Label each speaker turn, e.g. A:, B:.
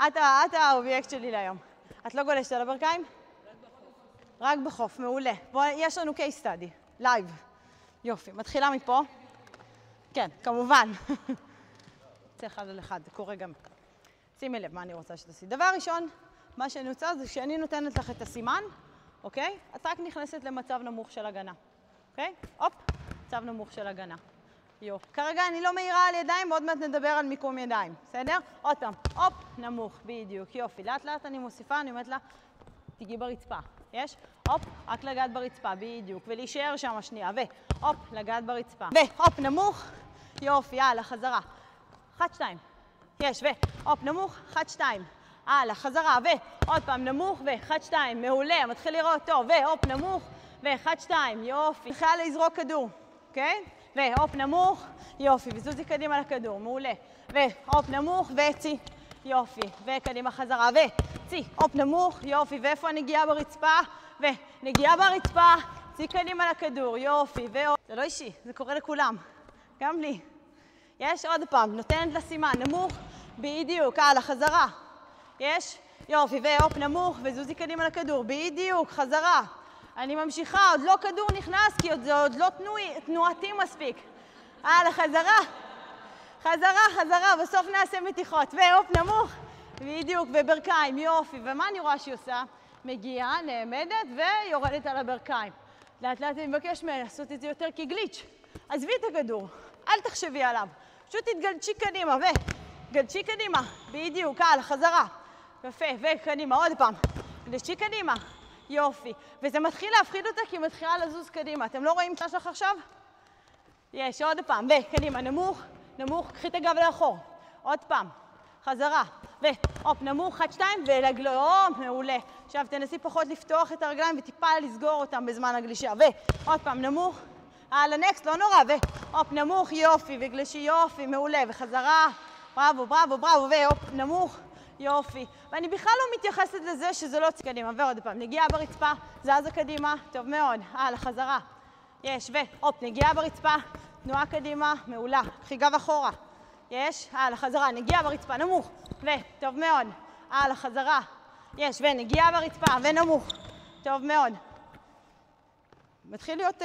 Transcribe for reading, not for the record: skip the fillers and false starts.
A: את האובייקט שלי להיום. את לא גולשת על הברכיים? רק בחוף, מעולה. יש לנו case study, לייב. יופי, מתחילה מפה. כן, כמובן. זה אחד על אחד, זה קורה גם. שימי לב מה אני רוצה שתעשי. דבר ראשון, מה שאני רוצה זה שאני נותנת לך את הסימן, אוקיי? את רק נכנסת למצב נמוך של הגנה. אוקיי? הופ, מצב נמוך של הגנה. יופי. כרגע אני לא מאירה על ידיים, עוד מעט נדבר על מיקום ידיים. בסדר? עוד פעם, הופ, נמוך, בדיוק, יופי. לאט לאט אני מוסיפה, אני אומרת לה, תיגעי ברצפה. יש? הופ, רק לגעת ברצפה, בדיוק. ולהישאר שם שנייה, והופ, לגעת ברצפה. והופ, נמוך, יופי, יאללה, חזרה. 1, 2. יש, והופ, נמוך, 1, 2. הלאה, חזרה, ועוד פעם נמוך, ו-1, 2, מעולה, מתחיל לראות טוב, והופ, נמוך, ו-1, 2, יופי. מתחילה לזרוק כדור, אוקיי? והופ, נמוך, יופי, וזוזי קדימה לכדור, מעולה. והופ, נמוך, וצי, יופי, וקדימה חזרה, וצי, הופ, נמוך, יופי, ואיפה הנגיעה ברצפה? ונגיעה ברצפה, צי קדימה לכדור, יופי, זה לא אישי, זה קורה לכולם, גם לי. יש עוד פעם, נותנת לסימן, נמוך, בדיוק, הלאה, חזרה. יש? יופי, והופ, נמוך, וזוזי קדימה לכדור, בדיוק, חזרה. אני ממשיכה, עוד לא כדור נכנס, כי זה עוד לא תנועתי מספיק. הלאה, חזרה. חזרה, חזרה, בסוף נעשה מתיחות. והופ, נמוך, בדיוק, וברכיים, יופי. ומה אני רואה שהיא עושה? מגיעה, נעמדת, ויורדת על הברכיים. לאט לאט אני מבקש ממנה לעשות את זה יותר כגליץ'. עזבי את הכדור, אל תחשבי עליו. פשוט תתגלצ'י קדימה, גלצ'י קדימה, בדיוק, הלאה, חזרה. יפה, וקדימה, עוד פעם. גלצ'י קדימה, יופי. וזה מתחיל להפחיד אותה כי היא מתחילה לזוז קדימה. אתם לא רואים שלך עכשיו? יש, עוד פעם, וקדימה, נמוך, נמוך, קחי את הגב לאחור. עוד פעם, חזרה, והופ, נמוך, 1, 2, ולגלום, מעולה. עכשיו תנסי פחות לפתוח את הרגליים וטיפה לסגור אותם בזמן הגלישה. ועוד פעם, נמוך, הלאה, נקסט, לא נורא, והופ, נמוך, יופי, וגלישי, יופי, מעולה, וחזרה, בראבו, בראבו, בראבו, והופ, נמוך, יופי. ואני בכלל לא מתייחסת לזה שזה לא קדימה. ועוד פעם, נגיעה ברצפה, זזה קדימה, טוב מאוד, הלאה, חזרה. יש, והופ, נגיעה ברצפה, תנועה קדימה, מעולה. קחי גב אחורה. יש, הלאה, חזרה, נגיעה ברצפה, נמוך, וטוב מאוד. הלאה, חזרה. יש, ונגיעה ברצפה, ונמוך. טוב מאוד. מתחיל להיות